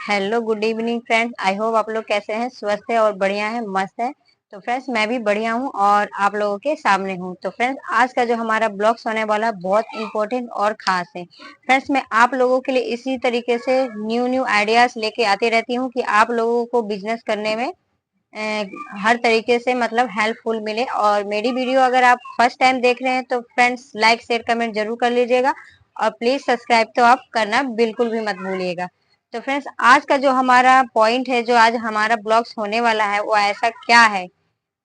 Hello good evening friends. I hope आप लोग कैसे हैं, स्वस्थ है और बढ़िया है, मस्त है। तो फ्रेंड्स मैं भी बढ़िया हूं और आप लोगों के सामने हूं। तो फ्रेंड्स आज का जो हमारा ब्लॉग्स होने वाला है बहुत इंपॉर्टेंट और खास है। फ्रेंड्स मैं आप लोगों के लिए इसी तरीके से न्यू न्यू आइडियाज लेके आती रहती हूँ कि आप लोगों को बिजनेस करने में हर तरीके से मतलब हेल्पफुल मिले। और मेरी वीडियो अगर आप फर्स्ट टाइम देख रहे हैं तो फ्रेंड्स लाइक शेयर कमेंट जरूर कर लीजिएगा और प्लीज सब्सक्राइब तो आप करना बिल्कुल भी मत भूलिएगा। तो फ्रेंड्स आज का जो हमारा पॉइंट है, जो आज हमारा ब्लॉग्स होने वाला है, वो ऐसा क्या है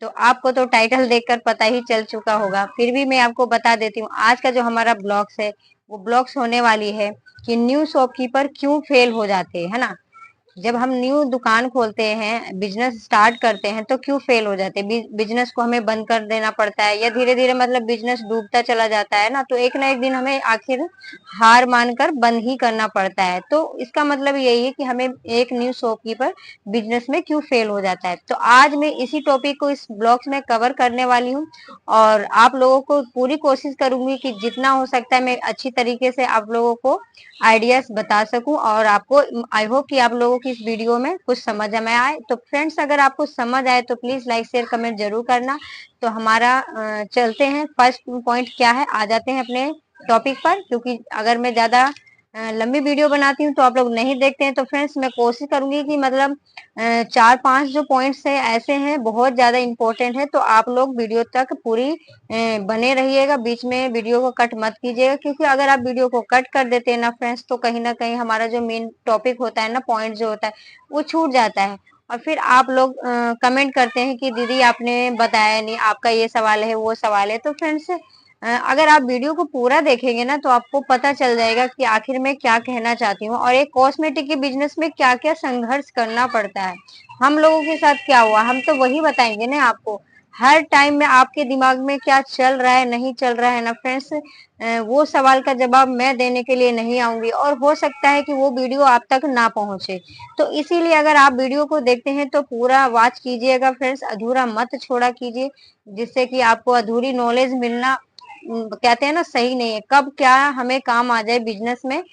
तो आपको तो टाइटल देखकर पता ही चल चुका होगा। फिर भी मैं आपको बता देती हूँ आज का जो हमारा ब्लॉग्स है वो ब्लॉग्स होने वाली है कि न्यू शॉपकीपर क्यों फेल हो जाते हैं, है ना। जब हम न्यू दुकान खोलते हैं, बिजनेस स्टार्ट करते हैं तो क्यों फेल हो जाते हैं, बिजनेस को हमें बंद कर देना पड़ता है या धीरे धीरे मतलब बिजनेस डूबता चला जाता है ना, तो एक ना एक दिन हमें आखिर हार मानकर बंद ही करना पड़ता है। तो इसका मतलब यही है कि हमें एक न्यू शॉपकीपर बिजनेस में क्यों फेल हो जाता है। तो आज मैं इसी टॉपिक को इस ब्लॉग में कवर करने वाली हूँ और आप लोगों को पूरी कोशिश करूंगी कि जितना हो सकता है मैं अच्छी तरीके से आप लोगों को आइडियाज बता सकूं और आपको आई होप कि आप लोगों की इस वीडियो में कुछ समझ में आए। तो फ्रेंड्स अगर आपको समझ आए तो प्लीज लाइक शेयर कमेंट जरूर करना। तो हमारा चलते हैं, फर्स्ट पॉइंट क्या है, आ जाते हैं अपने टॉपिक पर। क्योंकि अगर मैं ज्यादा लंबी वीडियो बनाती हूँ तो आप लोग नहीं देखते हैं। तो फ्रेंड्स मैं कोशिश करूंगी कि मतलब चार पांच जो पॉइंट्स है ऐसे हैं बहुत ज्यादा इंपॉर्टेंट है, तो आप लोग वीडियो तक पूरी बने रहिएगा, बीच में वीडियो को कट मत कीजिएगा। क्योंकि अगर आप वीडियो को कट कर देते हैं ना फ्रेंड्स तो कहीं ना कहीं हमारा जो मेन टॉपिक होता है ना, पॉइंट जो होता है वो छूट जाता है। और फिर आप लोग कमेंट करते हैं कि दीदी आपने बताया नहीं, आपका ये सवाल है वो सवाल है। तो फ्रेंड्स अगर आप वीडियो को पूरा देखेंगे ना तो आपको पता चल जाएगा कि आखिर मैं क्या कहना चाहती हूँ और एक कॉस्मेटिक के बिजनेस में क्या क्या संघर्ष करना पड़ता है। हम लोगों के साथ क्या हुआ हम तो वही बताएंगे ना आपको। हर टाइम में आपके दिमाग में क्या चल रहा है नहीं चल रहा है ना फ्रेंड्स, वो सवाल का जवाब मैं देने के लिए नहीं आऊंगी और हो सकता है कि वो वीडियो आप तक ना पहुंचे। तो इसीलिए अगर आप वीडियो को देखते हैं तो पूरा वॉच कीजिएगा फ्रेंड्स, अधूरा मत छोड़ा कीजिए, जिससे कि आपको अधूरी नॉलेज मिलना कहते हैं ना सही नहीं है। कब क्या हमें काम आ जाए बिजनेस में,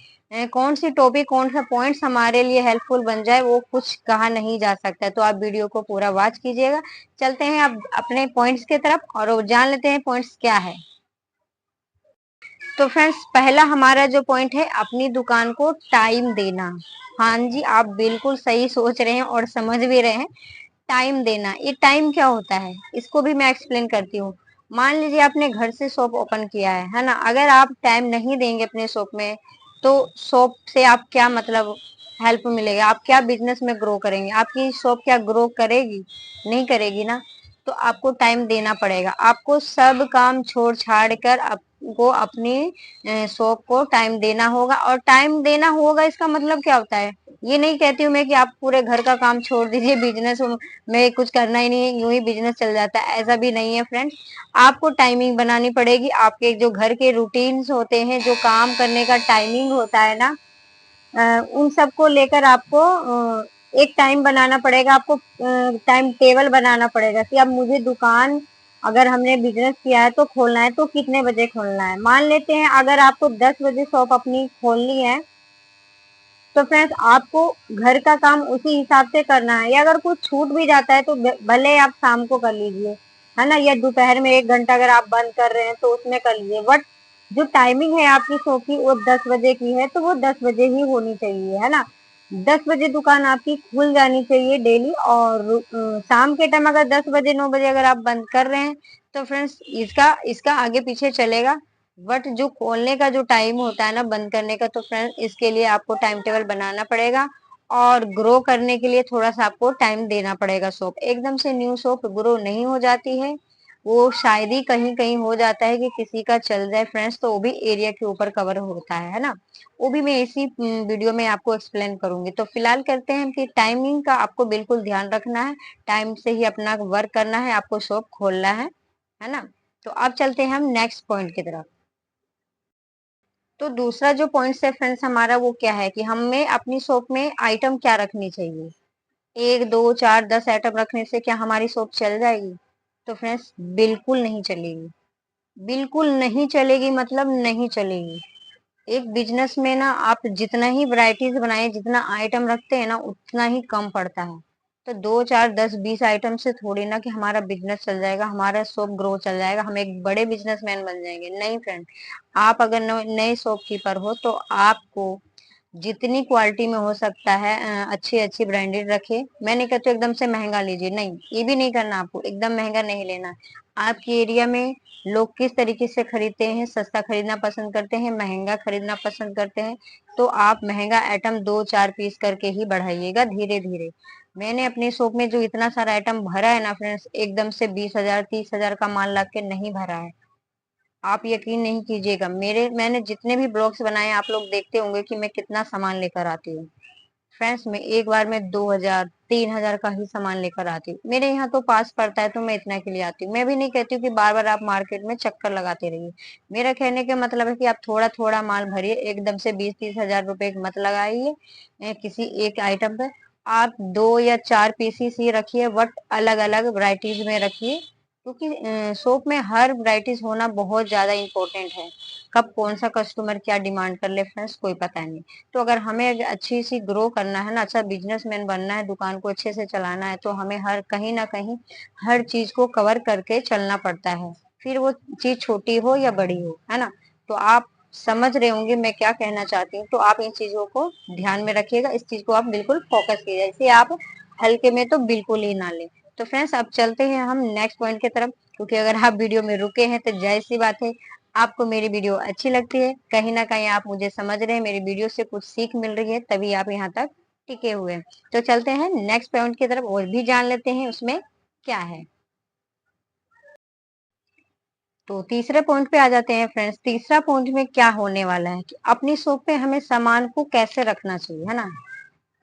कौन सी टॉपिक कौन सा पॉइंट्स हमारे लिए हेल्पफुल बन जाए वो कुछ कहा नहीं जा सकता। तो आप वीडियो को पूरा वॉच कीजिएगा। चलते हैं अब अपने पॉइंट्स की तरफ और जान लेते हैं पॉइंट्स क्या है। तो फ्रेंड्स पहला हमारा जो पॉइंट है, अपनी दुकान को टाइम देना। हाँ जी, आप बिल्कुल सही सोच रहे हैं और समझ भी रहे हैं। टाइम देना, ये टाइम क्या होता है इसको भी मैं एक्सप्लेन करती हूँ। मान लीजिए आपने घर से शॉप ओपन किया है ना। अगर आप टाइम नहीं देंगे अपने शॉप में तो शॉप से आप क्या मतलब हेल्प मिलेगा, आप क्या बिजनेस में ग्रो करेंगे, आपकी शॉप क्या ग्रो करेगी, नहीं करेगी ना। तो आपको टाइम देना पड़ेगा, आपको सब काम छोड़ छाड़ कर आपको अपनी शॉप को टाइम देना होगा। और टाइम देना होगा इसका मतलब क्या होता है, ये नहीं कहती हूँ मैं कि आप पूरे घर का काम छोड़ दीजिए, बिजनेस में कुछ करना ही नहीं है, यूं ही बिजनेस चल जाता है, ऐसा भी नहीं है फ्रेंड्स। आपको टाइमिंग बनानी पड़ेगी, आपके जो घर के रूटीन्स होते हैं, जो काम करने का टाइमिंग होता है ना, उन सबको लेकर आपको एक टाइम बनाना पड़ेगा, आपको टाइम टेबल बनाना पड़ेगा कि अब मुझे दुकान, अगर हमने बिजनेस किया है तो खोलना है तो कितने बजे खोलना है। मान लेते हैं अगर आपको 10 बजे शॉप अपनी खोलनी है तो फ्रेंड्स आपको घर का काम उसी हिसाब से करना है। या अगर कुछ छूट भी जाता है तो भले आप शाम को कर लीजिए, है ना, या दोपहर में 1 घंटा अगर आप बंद कर रहे हैं तो उसमें कर लीजिए। बट जो टाइमिंग है आपकी शॉप की वो 10 बजे की है तो वो 10 बजे ही होनी चाहिए, है ना। 10 बजे दुकान आपकी खुल जानी चाहिए डेली। और शाम के टाइम अगर 10 बजे 9 बजे अगर आप बंद कर रहे हैं तो फ्रेंड्स इसका इसका आगे पीछे चलेगा। बट जो खोलने का जो टाइम होता है ना, बंद करने का, तो फ्रेंड्स इसके लिए आपको टाइम टेबल बनाना पड़ेगा और ग्रो करने के लिए थोड़ा सा आपको टाइम देना पड़ेगा। शॉप एकदम से न्यू शॉप ग्रो नहीं हो जाती है, वो शायद ही कहीं कहीं हो जाता है कि किसी का चल जाए फ्रेंड्स, तो वो भी एरिया के ऊपर कवर होता है ना। वो भी मैं इसी वीडियो में आपको एक्सप्लेन करूंगी। तो फिलहाल करते हैं कि टाइमिंग का आपको बिल्कुल ध्यान रखना है, टाइम से ही अपना वर्क करना है, आपको शॉप खोलना है ना। तो अब चलते हैं हम नेक्स्ट पॉइंट की तरफ। तो दूसरा जो पॉइंट है फ्रेंड्स हमारा वो क्या है कि हमें अपनी शॉप में आइटम क्या रखनी चाहिए। एक दो चार 10 आइटम रखने से क्या हमारी शॉप चल जाएगी? तो फ्रेंड्स बिल्कुल नहीं चलेगी, बिल्कुल नहीं चलेगी, मतलब नहीं चलेगी। एक बिजनेस में ना आप जितना ही वैरायटीज बनाए, जितना आइटम रखते हैं ना, उतना ही कम पड़ता है। तो 2 4 10 20 आइटम से थोड़ी ना कि हमारा बिजनेस चल जाएगा, हमारा शॉप ग्रो चल जाएगा, हम एक बड़े बिजनेसमैन बन जाएंगे। नहीं फ्रेंड, आप अगर नए शॉपकीपर हो तो आपको जितनी क्वालिटी में हो सकता है अच्छी अच्छी ब्रांडेड रखिए। मैं नहीं कहती एकदम से महंगा लीजिए, नहीं, ये भी नहीं करना, आपको एकदम महंगा नहीं लेना है। आपकी एरिया में लोग किस तरीके से खरीदते हैं, सस्ता खरीदना पसंद करते हैं, महंगा खरीदना पसंद करते हैं, तो आप महंगा आइटम 2 4 पीस करके ही बढ़ाइएगा धीरे धीरे। मैंने अपनी शॉप में जो इतना सारा आइटम भरा है ना फ्रेंड्स, एकदम से 20 हजार 30 हजार का माल ला के नहीं भरा है। आप यकीन नहीं कीजिएगा, मैंने जितने भी ब्लॉग्स बनाए आप लोग देखते होंगे कि मैं कितना सामान लेकर आती हूँ। फ्रेंड्स, मैं एक बार में 2 हजार 3 हजार का ही सामान लेकर आती हूँ। मेरे यहाँ तो पास पड़ता है तो मैं इतना के लिए आती हूँ। मैं भी नहीं कहती हूँ कि बार बार आप मार्केट में चक्कर लगाते रहिए। मेरा कहने का मतलब है कि आप थोड़ा थोड़ा माल भरिए, एकदम से 20 30 हजार रुपए मत लगाइए किसी एक आइटम पर। आप 2 या 4 पीसीस ही रखिए, बट अलग अलग वराइटीज में रखिए, क्योंकि शॉप में हर वराइटीज होना बहुत ज्यादा इंपॉर्टेंट है। कब कौन सा कस्टमर क्या डिमांड कर ले फ्रेंड्स, कोई पता नहीं। तो अगर हमें अच्छी सी ग्रो करना है ना, अच्छा बिजनेसमैन बनना है, दुकान को अच्छे से चलाना है, तो हमें हर कहीं ना कहीं हर चीज को कवर करके चलना पड़ता है, फिर वो चीज छोटी हो या बड़ी हो, है ना। तो आप समझ रहे होंगे मैं क्या कहना चाहती हूँ, तो आप इन चीजों को ध्यान में रखिएगा, इस चीज को आप बिल्कुल फोकस कीजिए, इसे आप हल्के में तो बिल्कुल ही ना लें। तो फ्रेंड्स, अब चलते हैं हम नेक्स्ट पॉइंट की तरफ, क्योंकि अगर आप वीडियो में रुके हैं तो जाहिर सी बात है आपको मेरी वीडियो अच्छी लगती है, कहीं ना कहीं आप मुझे समझ रहे हैं, मेरी वीडियो से कुछ सीख मिल रही है, तभी आप यहाँ तक टिके हुए हैं। तो चलते हैं नेक्स्ट पॉइंट की तरफ और भी जान लेते हैं उसमें क्या है। तो तीसरे पॉइंट पे आ जाते हैं फ्रेंड्स। तीसरा पॉइंट में क्या होने वाला है कि अपनी शॉप पे हमें सामान को कैसे रखना चाहिए, है ना।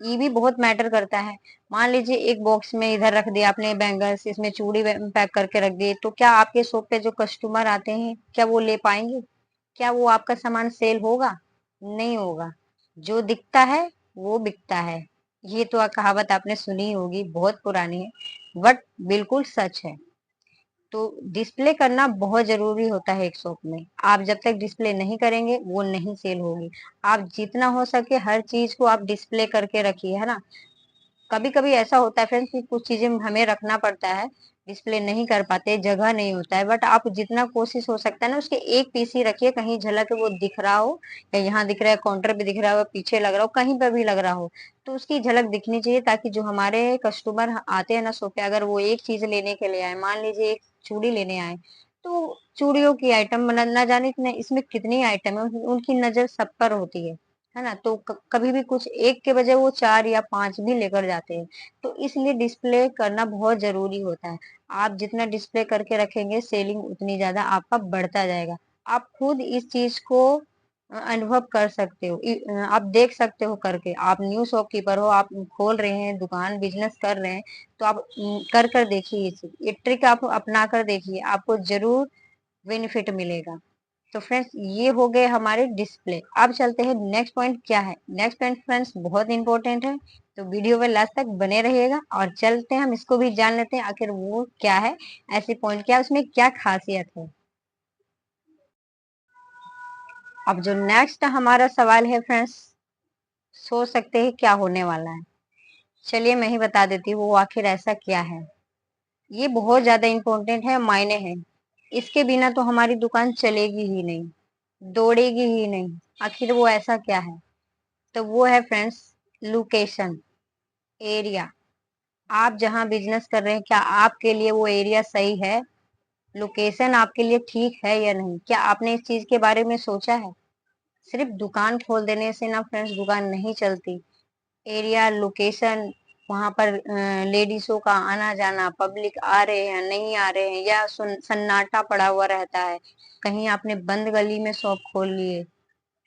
ये भी बहुत मैटर करता है। मान लीजिए एक बॉक्स में इधर रख दिया आपने बैंगल्स, इसमें चूड़ी पैक करके रख दी, तो क्या आपके शॉप पे जो कस्टमर आते हैं क्या वो ले पाएंगे? क्या वो आपका सामान सेल होगा? नहीं होगा। जो दिखता है वो बिकता है, ये तो कहावत आपने सुनी होगी, बहुत पुरानी है, बट बिल्कुल सच है। तो डिस्प्ले करना बहुत जरूरी होता है एक शॉप में। आप जब तक डिस्प्ले नहीं करेंगे वो नहीं सेल होगी। आप जितना हो सके हर चीज को आप डिस्प्ले करके रखिए, है ना। कभी कभी ऐसा होता है फ्रेंड्स कि कुछ चीजें हमें रखना पड़ता है, डिस्प्ले नहीं कर पाते, जगह नहीं होता है, बट आप जितना कोशिश हो सकता है ना उसके एक पीस ही रखिए, कहीं झलक वो दिख रहा हो, या यहाँ दिख रहा है, काउंटर पे दिख रहा हो, पीछे लग रहा हो, कहीं पर भी लग रहा हो, तो उसकी झलक दिखनी चाहिए, ताकि जो हमारे कस्टमर आते हैं ना शॉप पे, अगर वो एक चीज लेने के लिए आए, मान लीजिए एक चूड़ी लेने आए, तो चूड़ियों की आइटम न जाने इसमें कितनी आइटम है, उनकी नजर सब पर होती है ना। तो कभी भी कुछ एक के बजाय वो 4 या 5 भी लेकर जाते हैं। तो इसलिए डिस्प्ले करना बहुत जरूरी होता है। आप जितना डिस्प्ले करके रखेंगे सेलिंग उतनी ज्यादा आपका बढ़ता जाएगा। आप खुद इस चीज को अनुभव कर सकते हो, आप देख सकते हो करके। आप न्यू शॉपकीपर हो, आप खोल रहे हैं दुकान, बिजनेस कर रहे हैं, तो आप कर कर देखिए, ये चीज, ये ट्रिक आप अपना कर देखिए, आपको जरूर बेनिफिट मिलेगा। तो फ्रेंड्स, ये हो गए हमारे डिस्प्ले। अब चलते हैं नेक्स्ट पॉइंट क्या है। नेक्स्ट पॉइंट फ्रेंड्स बहुत इंपॉर्टेंट है, तो वीडियो में लास्ट तक बने रहिएगा, और चलते हैं हम इसको भी जान लेते हैं आखिर वो क्या है, ऐसे पॉइंट क्या है, उसमें क्या खासियत है। अब जो नेक्स्ट हमारा सवाल है फ्रेंड्स, सोच सकते हैं क्या होने वाला है। चलिए मैं ही बता देती हूँ वो आखिर ऐसा क्या है। ये बहुत ज्यादा इंपॉर्टेंट है, मायने है, इसके बिना तो हमारी दुकान चलेगी ही नहीं, दौड़ेगी ही नहीं। आखिर वो ऐसा क्या है? तो वो है फ्रेंड्स लोकेशन, एरिया। आप जहाँ बिजनेस कर रहे हैं, क्या आपके लिए वो एरिया सही है? लोकेशन आपके लिए ठीक है या नहीं? क्या आपने इस चीज के बारे में सोचा है? सिर्फ दुकान खोल देने से ना फ्रेंड्स दुकान नहीं चलती। एरिया, लोकेशन, वहां पर लेडीजों का आना जाना, पब्लिक आ रहे हैं नहीं आ रहे हैं, या सन्नाटा पड़ा हुआ रहता है, कहीं आपने बंद गली में शॉप खोल लिए,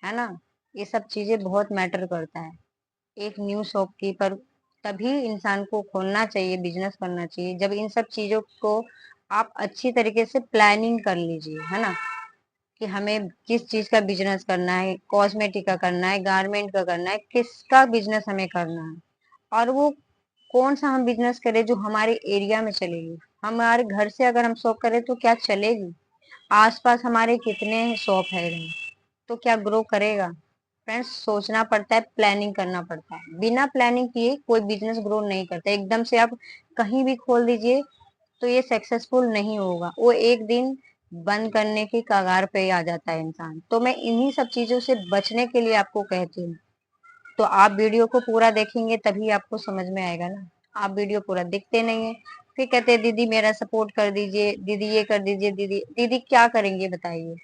है ना। ये सब चीजें बहुत मैटर करता है। एक न्यू शॉपकीपर तभी इंसान को खोलना चाहिए, बिजनेस करना चाहिए, जब इन सब चीजों को आप अच्छी तरीके से प्लानिंग कर लीजिए, है ना। कि हमें किस चीज का बिजनेस करना है, कॉस्मेटिक का करना है, गारमेंट का करना है, किसका बिजनेस हमें करना है, और वो कौन सा हम बिजनेस करें जो हमारे एरिया में चलेगी। हमारे घर से अगर हम शॉप करें तो क्या चलेगी? आसपास हमारे कितने शॉप है, तो क्या ग्रो करेगा? फ्रेंड्स, सोचना पड़ता है, प्लानिंग करना पड़ता है। बिना प्लानिंग किए कोई बिजनेस ग्रो नहीं करता। एकदम से आप कहीं भी खोल दीजिए तो ये सक्सेसफुल नहीं होगा, वो एक दिन बंद करने की कगार पे आ जाता है इंसान। तो मैं इन्हीं सब चीजों से बचने के लिए आपको कहती हूँ। तो आप वीडियो को पूरा देखेंगे तभी आपको समझ में आएगा ना। आप वीडियो पूरा देखते नहीं है, फिर कहते हैं दीदी मेरा सपोर्ट कर दीजिए, दीदी ये कर दीजिए। दीदी दीदी क्या करेंगे बताइए?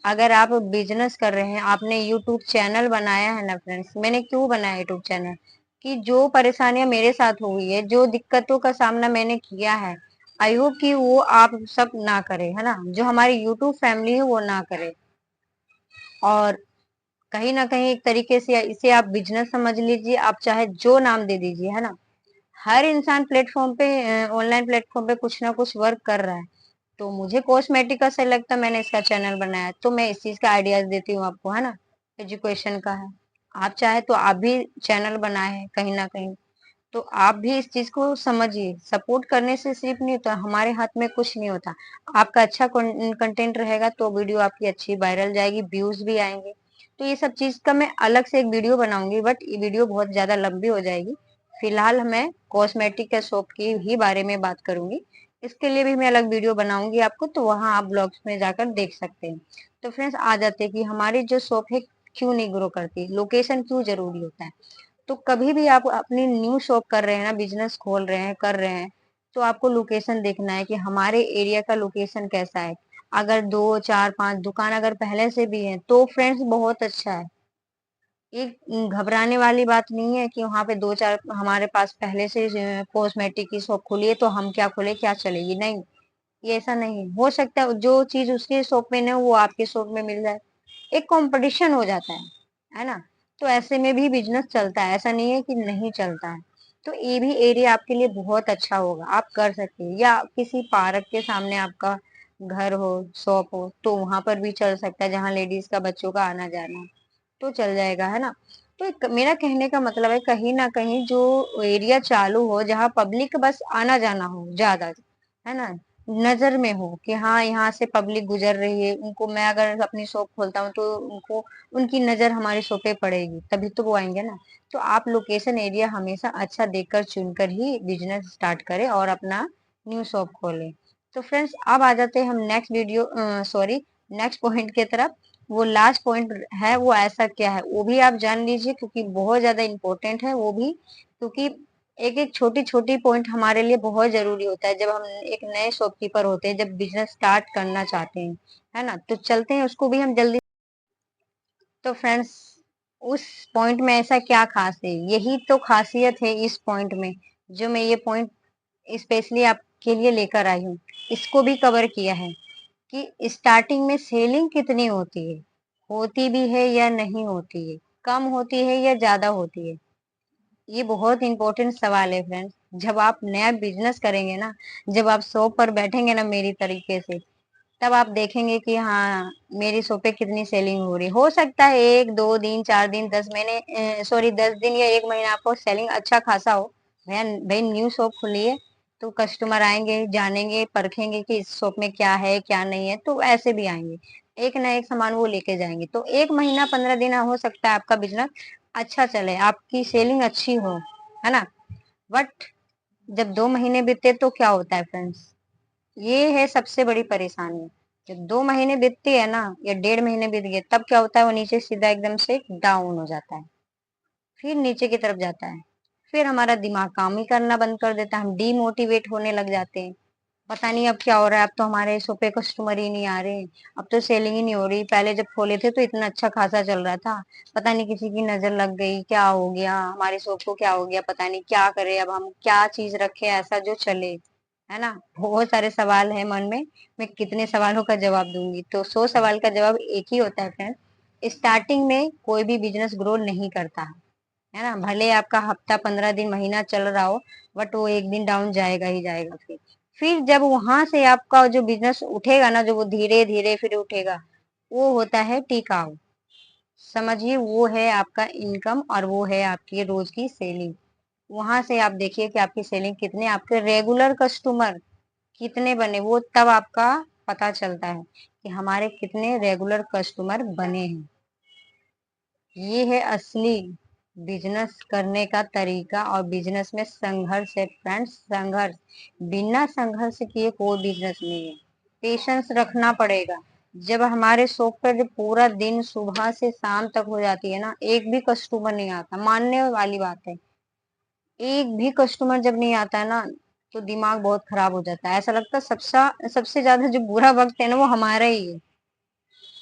अगर आप बिजनेस कर रहे हैं, आपने यूट्यूब चैनल बनाया है ना फ्रेंड्स, मैंने क्यों बनाया यूट्यूब चैनल? कि जो परेशानियां मेरे साथ हुई है, जो दिक्कतों का सामना मैंने किया है, आई होप कि वो आप सब ना करे, है ना, जो हमारी यूट्यूब फैमिली है वो ना करे। और कहीं ना कहीं एक तरीके से इसे आप बिजनेस समझ लीजिए, आप चाहे जो नाम दे दीजिए, है ना। हर इंसान प्लेटफॉर्म पे, ऑनलाइन प्लेटफॉर्म पे कुछ ना कुछ वर्क कर रहा है। तो मुझे कॉस्मेटिक का सही लगता, मैंने इसका चैनल बनाया, तो मैं इस चीज का आइडियाज देती हूँ आपको, है ना। एजुकेशन का है। आप चाहे तो आप भी चैनल बनाए हैं कहीं ना कहीं, तो आप भी इस चीज को समझिए। सपोर्ट करने से सिर्फ नहीं होता, हमारे हाथ में कुछ नहीं होता। आपका अच्छा कंटेंट रहेगा तो वीडियो आपकी अच्छी वायरल जाएगी, व्यूज भी आएंगे। तो ये सब चीज का मैं अलग से एक वीडियो बनाऊंगी, बट ये वीडियो बहुत ज्यादा लंबी हो जाएगी। फिलहाल मैं कॉस्मेटिक के शॉप की ही बारे में बात करूंगी। इसके लिए भी मैं अलग वीडियो बनाऊंगी आपको, तो वहां आप ब्लॉग्स में जाकर देख सकते हैं। तो फ्रेंड्स, आ जाते हैं कि हमारी जो शॉप है क्यों नहीं ग्रो करती, लोकेशन क्यों जरूरी होता है। तो कभी भी आप अपनी न्यू शॉप कर रहे हैं ना, बिजनेस खोल रहे हैं, कर रहे हैं, तो आपको लोकेशन देखना है कि हमारे एरिया का लोकेशन कैसा है। अगर 2 4 5 दुकान अगर पहले से भी है तो फ्रेंड्स बहुत अच्छा है। ये घबराने वाली बात नहीं है कि वहां पे 2 4 हमारे पास पहले से कॉस्मेटिक की शॉप खुली है तो हम क्या खोले क्या चलेगी, नहीं। ये ऐसा नहीं है। हो सकता है जो चीज उसके शॉप में ना वो आपके शॉप में मिल जाए, एक कंपटीशन हो जाता है ना। तो ऐसे में भी बिजनेस चलता है, ऐसा नहीं है कि नहीं चलता है। तो ये भी एरिया आपके लिए बहुत अच्छा होगा, आप कर सकते हैं। या किसी पार्क के सामने आपका घर हो, शॉप हो, तो वहां पर भी चल सकता है, जहाँ लेडीज का, बच्चों का आना जाना, तो चल जाएगा, है ना। तो मेरा कहने का मतलब है, कहीं ना कहीं जो एरिया चालू हो, जहाँ पब्लिक बस आना जाना हो ज्यादा, है ना, नजर में हो कि हाँ यहाँ से पब्लिक गुजर रही है, उनको, मैं अगर अपनी शॉप खोलता हूँ तो उनको, उनकी नजर हमारी शॉप पे पड़ेगी, तभी तो वो आएंगे ना। तो आप लोकेशन एरिया हमेशा अच्छा देखकर चुनकर ही बिजनेस स्टार्ट करें और अपना न्यू शॉप खोलें। तो फ्रेंड्स, अब आ जाते हैं हम next video, sorry, next point की तरफ। वो लास्ट पॉइंट है, वो ऐसा क्या है वो भी आप जान लीजिए, क्योंकि बहुत ज्यादा इंपॉर्टेंट है वो भी। क्योंकि एक एक छोटी छोटी पॉइंट हमारे लिए बहुत जरूरी होता है जब हम एक नए शॉपकीपर होते हैं, जब बिजनेस स्टार्ट करना चाहते हैं, है ना। तो चलते हैं, उसको भी हम जल्दी। तो फ्रेंड्स, उस पॉइंट में ऐसा क्या खास है, यही तो खासियत है इस पॉइंट में, जो मैं ये पॉइंट स्पेशली आपके लिए लेकर आई हूँ। इसको भी कवर किया है कि स्टार्टिंग में सेलिंग कितनी होती भी है या नहीं होती है, कम होती है या ज्यादा होती है। ये बहुत इंपॉर्टेंट सवाल है फ्रेंड्स। जब आप नया बिजनेस करेंगे ना, जब आप शॉप पर बैठेंगे ना मेरी तरीके से, तब आप देखेंगे कि हाँ मेरी शॉप पे कितनी सेलिंग हो रही है। हो सकता है 1 2 दिन 4 दिन 10 महीने, सॉरी 10 दिन या 1 महीना आपको सेलिंग अच्छा खासा हो। भैया, भाई न्यू शॉप खुली है तो कस्टमर आएंगे, जानेंगे, परखेंगे कि इस शॉप में क्या है क्या नहीं है, तो ऐसे भी आएंगे, एक ना एक सामान वो लेके जाएंगे। तो 1 महीना 15 दिन हो सकता है आपका बिजनेस अच्छा चले, आपकी सेलिंग अच्छी हो, है ना। बट जब 2 महीने बीते तो क्या होता है फ्रेंड्स, ये है सबसे बड़ी परेशानी। जब 2 महीने बीतती है ना, या 1.5 महीने बीत गए, तब क्या होता है, वो नीचे सीधा एकदम से डाउन हो जाता है, फिर नीचे की तरफ जाता है। फिर हमारा दिमाग काम ही करना बंद कर देता है, हम डीमोटिवेट होने लग जाते हैं। पता नहीं अब क्या हो रहा है, अब तो हमारे शो पे कस्टमर ही नहीं आ रहे, अब तो सेलिंग ही नहीं हो रही, पहले जब खोले थे तो इतना अच्छा खासा चल रहा था, पता नहीं किसी की नजर लग गई, क्या हो गया हमारे शॉप को, क्या हो गया, पता नहीं क्या करे, अब हम क्या चीज रखे ऐसा जो चले, है ना। बहुत सारे सवाल है मन में, मैं कितने सवालों का जवाब दूंगी। तो 100 सवाल का जवाब एक ही होता है फ्रेंड, स्टार्टिंग में कोई भी बिजनेस ग्रो नहीं करता है ना। भले आपका हफ्ता 15 दिन महीना चल रहा हो, बट वो एक दिन डाउन जाएगा ही जाएगा। फिर जब वहां से आपका जो बिजनेस उठेगा ना, जो वो धीरे धीरे फिर उठेगा, वो होता है टिकाऊ। समझिए, वो है आपका इनकम और वो है आपकी रोज की सेलिंग। वहां से आप देखिए कि आपकी सेलिंग कितने, आपके रेगुलर कस्टमर कितने बने, वो तब आपका पता चलता है कि हमारे कितने रेगुलर कस्टमर बने हैं। ये है असली बिजनेस करने का तरीका, और बिजनेस में संघर्ष है फ्रेंड्स, संघर्ष। बिना संघर्ष किए कोई बिजनेस नहीं है। पेशेंस रखना पड़ेगा। जब हमारे शॉप पर जब पूरा दिन सुबह से शाम तक हो जाती है ना, एक भी कस्टमर नहीं आता, मानने वाली बात है, एक भी कस्टमर जब नहीं आता है ना, तो दिमाग बहुत खराब हो जाता है। ऐसा लगता है सबसे सबसे ज्यादा जो बुरा वक्त है ना, वो हमारा ही है।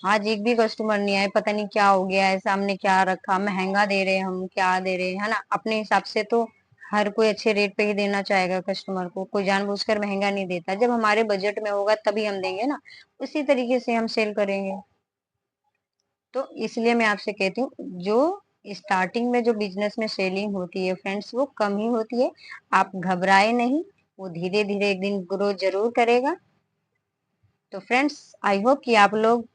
आज एक भी कस्टमर नहीं आए, पता नहीं क्या हो गया है, सामने क्या रखा, महंगा दे रहे हैं हम, क्या दे रहे हैं, है ना। अपने हिसाब से तो हर कोई अच्छे रेट पे ही देना चाहेगा कस्टमर को, कोई जानबूझकर महंगा नहीं देता। जब हमारे बजट में होगा तभी हम देंगे ना, उसी तरीके से हम सेल करेंगे। तो इसलिए मैं आपसे कहती हूँ, जो स्टार्टिंग में जो बिजनेस में सेलिंग होती है फ्रेंड्स, वो कम ही होती है। आप घबराए नहीं, वो धीरे धीरे एक दिन ग्रो जरूर करेगा। तो फ्रेंड्स, आई होप कि आप लोग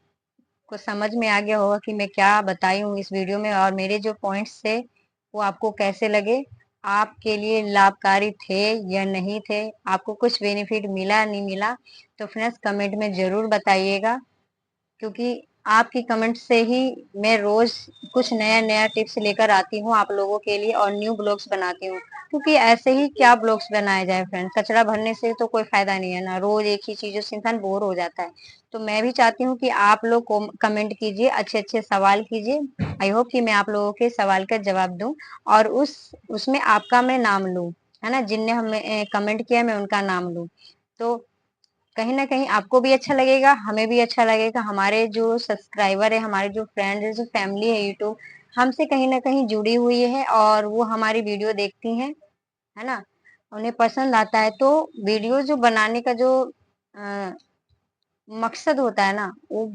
को समझ में आ गया होगा कि मैं क्या बताई हूँ इस वीडियो में, और मेरे जो पॉइंट्स थे वो आपको कैसे लगे, आपके लिए लाभकारी थे या नहीं थे, आपको कुछ बेनिफिट मिला नहीं मिला। तो फ्रेंड्स, कमेंट में जरूर बताइएगा, क्योंकि आपकी कमेंट से ही मैं रोज कुछ नया नया टिप्स लेकर आती हूँ आप लोगों के लिए, और न्यू ब्लॉग्स बनाती हूँ। क्योंकि ऐसे ही क्या ब्लॉग्स बनाया जाए फ्रेंड, कचरा भरने से तो कोई फायदा नहीं है ना, रोज एक ही चीजों से इंसान बोर हो जाता है। तो मैं भी चाहती हूँ कि आप लोग कमेंट कीजिए, अच्छे अच्छे सवाल कीजिए। आई होप कि मैं आप लोगों के सवाल का जवाब दूं, और उसमें आपका मैं नाम लूं, है ना। जिनने हमें कमेंट किया मैं उनका नाम लूं, तो कहीं ना कहीं आपको भी अच्छा लगेगा, हमें भी अच्छा लगेगा। हमारे जो सब्सक्राइबर है, हमारे जो फ्रेंड है, जो फैमिली है यूट्यूब, हमसे कहीं ना कहीं जुड़ी हुई है, और वो हमारी वीडियो देखती हैं, है ना। उन्हें पसंद आता है, तो वीडियो जो बनाने का जो अ, मकसद होता है ना, वो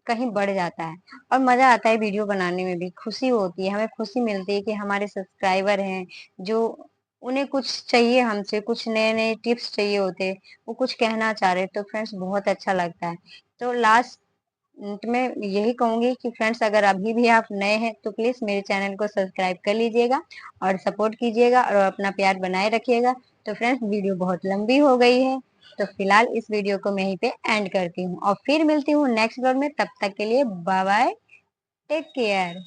कहीं बढ़ जाता है। और मजा आता है वीडियो बनाने में भी, खुशी होती है, हमें खुशी मिलती है कि हमारे सब्सक्राइबर हैं, जो उन्हें कुछ चाहिए हमसे, कुछ नए नए टिप्स चाहिए होते, वो कुछ कहना चाह रहे, तो फ्रेंड्स बहुत अच्छा लगता है। तो लास्ट में यही कहूंगी कि फ्रेंड्स, अगर अभी भी आप नए हैं तो प्लीज मेरे चैनल को सब्सक्राइब कर लीजिएगा, और सपोर्ट कीजिएगा, और अपना प्यार बनाए रखिएगा। तो फ्रेंड्स, वीडियो बहुत लंबी हो गई है, तो फिलहाल इस वीडियो को मैं यहीं पे एंड करती हूँ, और फिर मिलती हूँ नेक्स्ट ब्लॉग में। तब तक के लिए बाय बाय, टेक केयर।